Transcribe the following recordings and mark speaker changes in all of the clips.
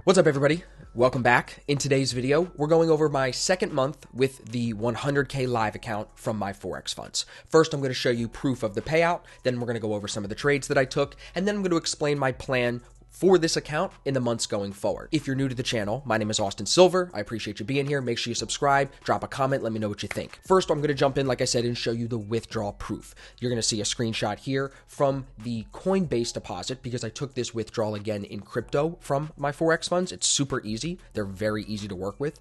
Speaker 1: What's up, everybody? Welcome back. In today's video, we're going over my second month with the 100K live account from my Forex funds. First, I'm going to show you proof of the payout, then we're going to go over some of the trades that I took, and then I'm going to explain my plan for this account in the months going forward. If you're new to the channel, my name is Austin Silver. I appreciate you being here. Make sure you subscribe, drop a comment, let me know what you think. First, I'm going to jump in, like I said, and show you the withdrawal proof. You're going to see a screenshot here from the Coinbase deposit because I took this withdrawal again in crypto from my Forex funds. It's super easy. They're very easy to work with.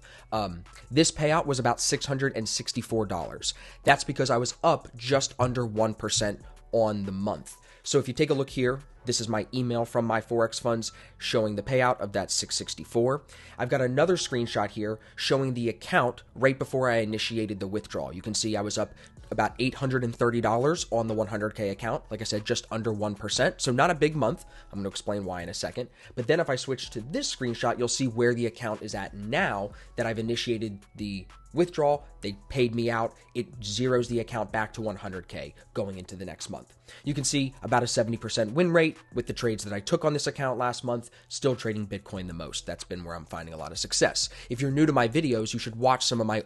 Speaker 1: This payout was about $664. That's because I was up just under 1% on the month. So if you take a look here, this is my email from my Forex funds showing the payout of that 664. I've got another screenshot here showing the account right before I initiated the withdrawal. You can see I was up about $830 on the 100K account. Like I said, just under 1%. So not a big month. I'm going to explain why in a second. But then if I switch to this screenshot, you'll see where the account is at now that I've initiated the withdrawal. They paid me out. It zeroes the account back to 100K going into the next month. You can see about a 70% win rate with the trades that I took on this account last month, still trading Bitcoin the most. That's been where I'm finding a lot of success. If you're new to my videos, you should watch some of my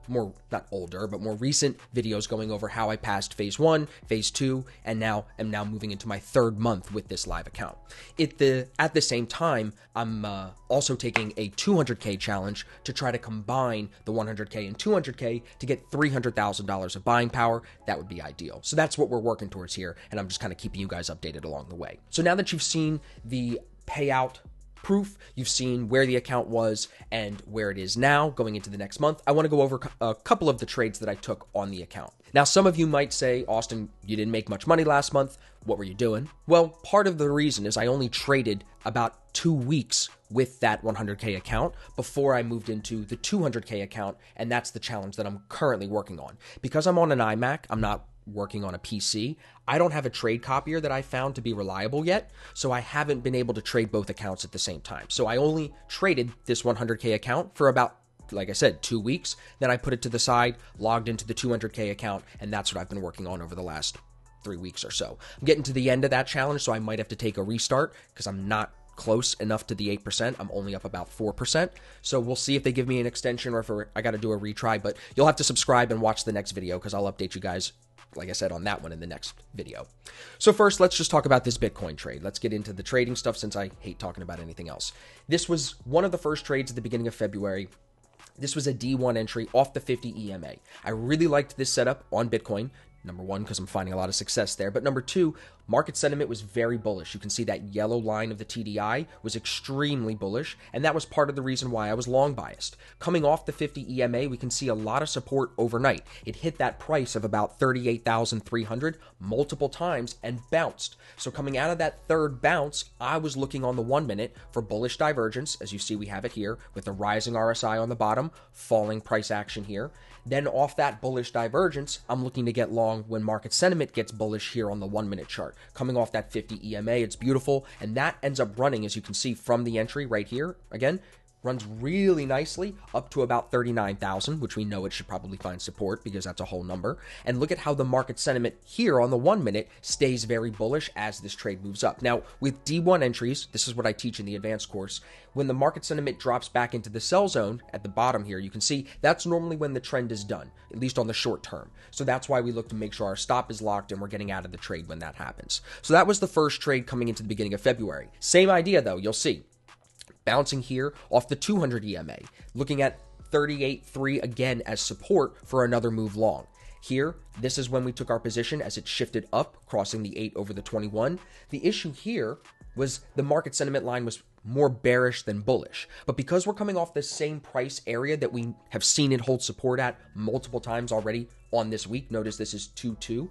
Speaker 1: more recent videos going over how I passed phase 1, phase 2, and am now moving into my third month with this live account. At the same time, I'm also taking a 200K challenge to try to combine the 100K and 200K to get $300,000 of buying power. That would be ideal. So that's what we're working towards here, and I'm just kind of keeping you guys updated along the way. So now that you've seen the payout proof, you've seen where the account was and where it is now going into the next month, I want to go over a couple of the trades that I took on the account. Now, some of you might say, Austin, you didn't make much money last month. What were you doing? Well, part of the reason is I only traded about 2 weeks with that 100K account before I moved into the 200K account, and that's the challenge that I'm currently working on. Because I'm on an iMac, I'm not working on a PC, I don't have a trade copier that I found to be reliable yet, so I haven't been able to trade both accounts at the same time. So I only traded this 100K account for about, like I said, 2 weeks. Then I put it to the side, logged into the 200K account, and that's what I've been working on over the last 3 weeks or so. I'm getting to the end of that challenge, so I might have to take a restart because I'm not close enough to the 8%. I'm only up about 4%. So we'll see if they give me an extension or if I got to do a retry, but you'll have to subscribe and watch the next video because I'll update you guys, like I said, on that one in the next video. So first, let's just talk about this Bitcoin trade. Let's get into the trading stuff since I hate talking about anything else. This was one of the first trades at the beginning of February. This was a D1 entry off the 50 EMA. I really liked this setup on Bitcoin. Number one, because I'm finding a lot of success there. But number two, market sentiment was very bullish. You can see that yellow line of the TDI was extremely bullish, and that was part of the reason why I was long biased. Coming off the 50 EMA, we can see a lot of support overnight. It hit that price of about 38,300 multiple times and bounced. So coming out of that third bounce, I was looking on the 1 minute for bullish divergence. As you see, we have it here with the rising RSI on the bottom, falling price action here. Then off that bullish divergence, I'm looking to get long when market sentiment gets bullish here on the 1 minute chart. Coming off that 50 EMA, it's beautiful. And that ends up running, as you can see from the entry right here, again, runs really nicely up to about 39,000, which we know it should probably find support because that's a whole number. And look at how the market sentiment here on the 1 minute stays very bullish as this trade moves up. Now, with D1 entries, this is what I teach in the advanced course, when the market sentiment drops back into the sell zone at the bottom here, you can see that's normally when the trend is done, at least on the short term. So that's why we look to make sure our stop is locked and we're getting out of the trade when that happens. So that was the first trade coming into the beginning of February. Same idea though, you'll see. Bouncing here off the 200 EMA, looking at 38.3 again as support for another move long. Here, this is when we took our position as it shifted up, crossing the 8 over the 21. The issue here was the market sentiment line was more bearish than bullish. But because we're coming off the same price area that we have seen it hold support at multiple times already on this week, notice this is 2.2.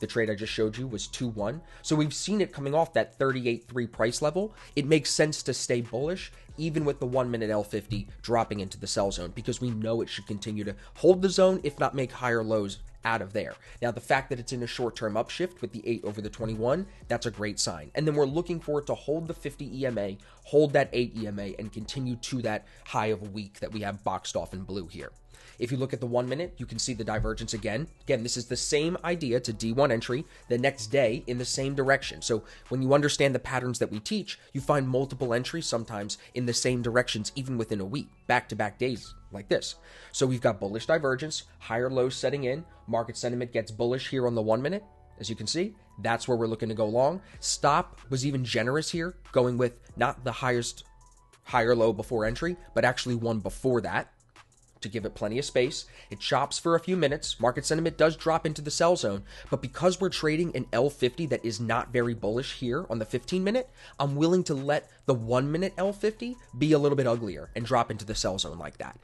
Speaker 1: The trade I just showed you was 2-1. So we've seen it coming off that 38.3 price level. It makes sense to stay bullish, even with the 1 minute L50 dropping into the sell zone, because we know it should continue to hold the zone, if not make higher lows out of there. Now, the fact that it's in a short-term upshift with the 8 over the 21, that's a great sign. And then we're looking for it to hold the 50 EMA, hold that 8 EMA, and continue to that high of a week that we have boxed off in blue here. If you look at the 1 minute, you can see the divergence again. Again, this is the same idea. It's a D1 entry the next day in the same direction. So when you understand the patterns that we teach, you find multiple entries sometimes in the same directions, even within a week, back-to-back days like this. So we've got bullish divergence, higher lows setting in, market sentiment gets bullish here on the 1 minute. As you can see, that's where we're looking to go long. Stop was even generous here, going with not the higher low before entry, but actually one before that, to give it plenty of space. It chops for a few minutes. Market sentiment does drop into the sell zone, but because we're trading an L50 that is not very bullish here on the 15 minute, I'm willing to let the 1 minute L50 be a little bit uglier and drop into the sell zone like that.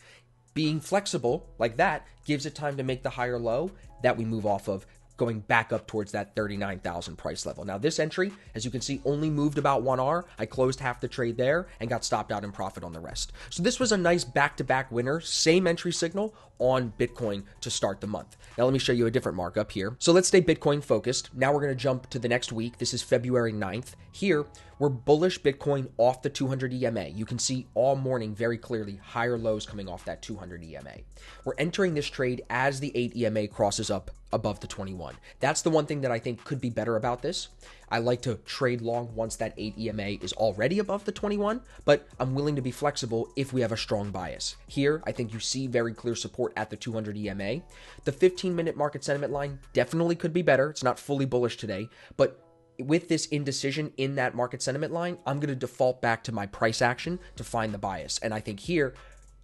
Speaker 1: Being flexible like that gives it time to make the higher low that we move off of, going back up towards that 39,000 price level. Now this entry, as you can see, only moved about 1R. I closed half the trade there and got stopped out in profit on the rest. So this was a nice back-to-back winner, same entry signal on Bitcoin to start the month. Now let me show you a different markup here. So let's stay Bitcoin focused. Now we're going to jump to the next week. This is February 9th. Here, we're bullish Bitcoin off the 200 EMA. You can see all morning very clearly higher lows coming off that 200 EMA. We're entering this trade as the 8 EMA crosses up above the 21. That's the one thing that I think could be better about this. I like to trade long once that 8 EMA is already above the 21, but I'm willing to be flexible if we have a strong bias. Here, I think you see very clear support at the 200 EMA. The 15-minute market sentiment line definitely could be better. It's not fully bullish today, but with this indecision in that market sentiment line, I'm going to default back to my price action to find the bias. And I think here,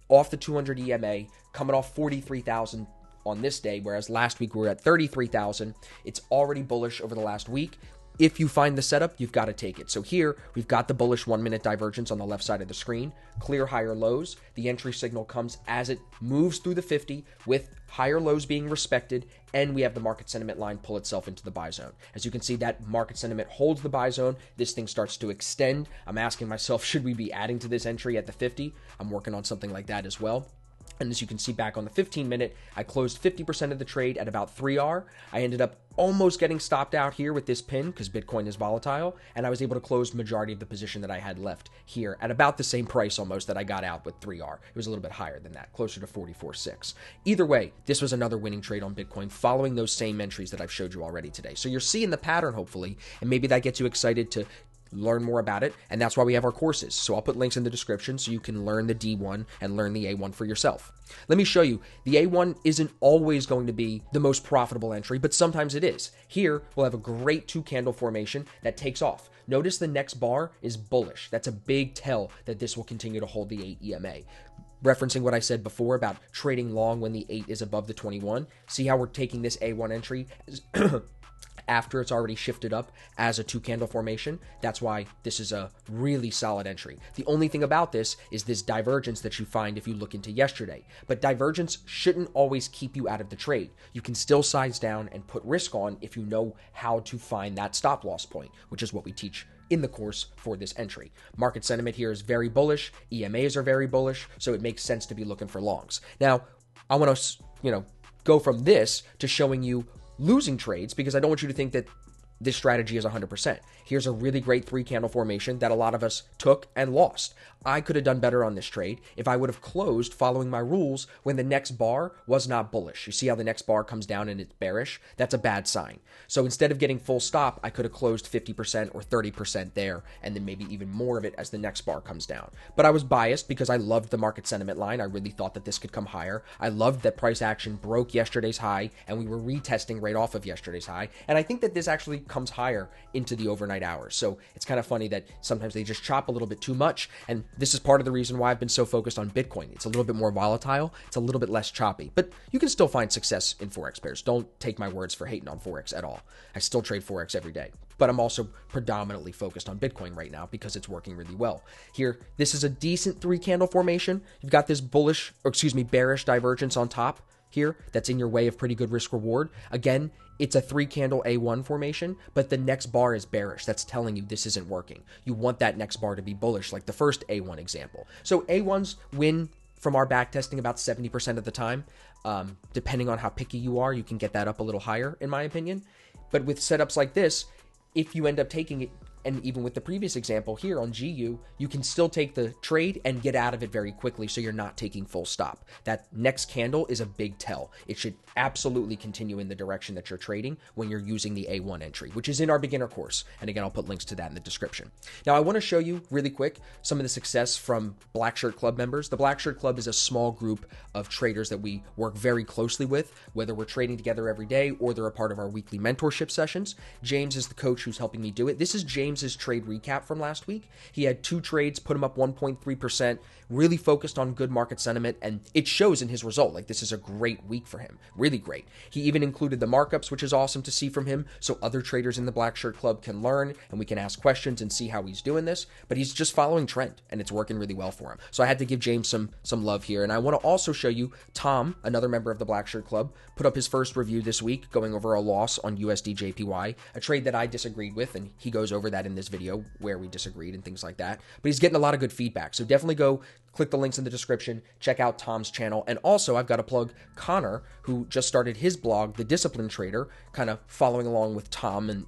Speaker 1: off the 200 EMA, coming off 43,000 on this day, whereas last week we were at 33,000, it's already bullish over the last week. If you find the setup, you've got to take it. So here, we've got the bullish 1 minute divergence on the left side of the screen, clear higher lows. The entry signal comes as it moves through the 50 with higher lows being respected, and we have the market sentiment line pull itself into the buy zone. As you can see, that market sentiment holds the buy zone. This thing starts to extend. I'm asking myself, should we be adding to this entry at the 50? I'm working on something like that as well. And as you can see back on the 15 minute, I closed 50% of the trade at about 3R. I ended up almost getting stopped out here with this pin because Bitcoin is volatile, and I was able to close the majority of the position that I had left here at about the same price almost that I got out with 3R. It was a little bit higher than that, closer to 44.6. Either way, this was another winning trade on Bitcoin following those same entries that I've showed you already today. So you're seeing the pattern, hopefully, and maybe that gets you excited to learn more about it, and that's why we have our courses. So I'll put links in the description so you can learn the D1 and learn the A1 for yourself. Let me show you. The A1 isn't always going to be the most profitable entry, but sometimes it is. Here, we'll have a great 2-candle formation that takes off. Notice the next bar is bullish. That's a big tell that this will continue to hold the 8 EMA. Referencing what I said before about trading long when the 8 is above the 21. See how we're taking this A1 entry as after it's already shifted up as a 2-candle formation. That's why this is a really solid entry. The only thing about this is this divergence that you find if you look into yesterday. But divergence shouldn't always keep you out of the trade. You can still size down and put risk on if you know how to find that stop loss point, which is what we teach in the course for this entry. Market sentiment here is very bullish. EMAs are very bullish, so it makes sense to be looking for longs. Now, I want to, go from this to showing you losing trades, because I don't want you to think that this strategy is 100%. Here's a really great 3-candle formation that a lot of us took and lost. I could have done better on this trade if I would have closed following my rules when the next bar was not bullish. You see how the next bar comes down and it's bearish? That's a bad sign. So instead of getting full stop, I could have closed 50% or 30% there, and then maybe even more of it as the next bar comes down. But I was biased because I loved the market sentiment line. I really thought that this could come higher. I loved that price action broke yesterday's high, and we were retesting right off of yesterday's high. And I think that this actually comes higher into the overnight hours. So it's kind of funny that sometimes they just chop a little bit too much, and this is part of the reason why I've been so focused on Bitcoin. It's a little bit more volatile. It's a little bit less choppy, but you can still find success in Forex pairs. Don't take my words for hating on Forex at all. I still trade Forex every day, but I'm also predominantly focused on Bitcoin right now because it's working really well. Here, this is a decent 3-candle formation. You've got this bearish divergence on top here that's in your way of pretty good risk reward. Again, it's a 3-candle A1 formation, but the next bar is bearish. That's telling you this isn't working. You want that next bar to be bullish, like the first A1 example. So A1s win from our back testing about 70% of the time. Depending on how picky you are, you can get that up a little higher, in my opinion. But with setups like this, if you end up taking it, and even with the previous example here on GU, you can still take the trade and get out of it very quickly so you're not taking full stop. That next candle is a big tell. It should absolutely continue in the direction that you're trading when you're using the A1 entry, which is in our beginner course. And again, I'll put links to that in the description. Now, I want to show you really quick some of the success from Black Shirt Club members. The Black Shirt Club is a small group of traders that we work very closely with, whether we're trading together every day or they're a part of our weekly mentorship sessions. James is the coach who's helping me do it. This is James's trade recap from last week. He had 2 trades, put him up 1.3%, really focused on good market sentiment, and it shows in his result. Like, this is a great week for him. Really great. He even included the markups, which is awesome to see from him, so other traders in the Black Shirt Club can learn, and we can ask questions and see how he's doing this. But he's just following trend, and it's working really well for him. So I had to give James some love here. And I want to also show you Tom, another member of the Black Shirt Club, put up his first review this week, going over a loss on USD JPY, a trade that I disagreed with, and he goes over that in this video where we disagreed and things like that. But he's getting a lot of good feedback. So definitely go click the links in the description, check out Tom's channel. And also I've got to plug Connor, who just started his blog, The Disciplined Trader, kind of following along with Tom and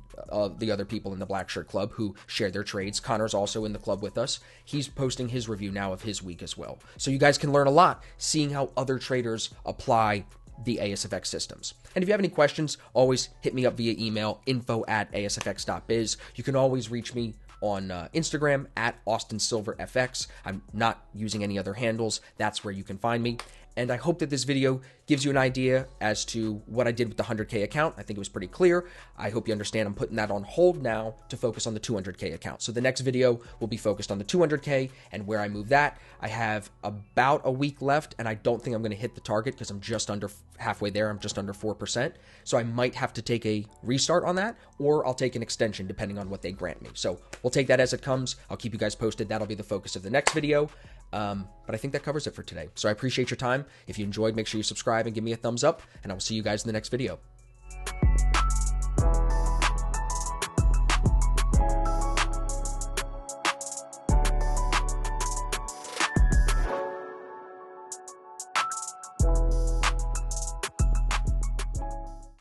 Speaker 1: the other people in the Black Shirt Club who share their trades. Connor's also in the club with us. He's posting his review now of his week as well. So you guys can learn a lot seeing how other traders apply the ASFX systems. And if you have any questions, always hit me up via email, info@asfx.biz. You can always reach me on Instagram @AustinSilverFX. I'm not using any other handles. That's where you can find me. And I hope that this video gives you an idea as to what I did with the 100K account. I think it was pretty clear. I hope you understand I'm putting that on hold now to focus on the 200K account. So the next video will be focused on the 200K and where I move that. I have about a week left, and I don't think I'm going to hit the target because I'm just under halfway there. I'm just under 4%. So I might have to take a restart on that, or I'll take an extension depending on what they grant me. So we'll take that as it comes. I'll keep you guys posted. That'll be the focus of the next video. But I think that covers it for today. So I appreciate your time. If you enjoyed, make sure you subscribe and give me a thumbs up, and I will see you guys in the next video.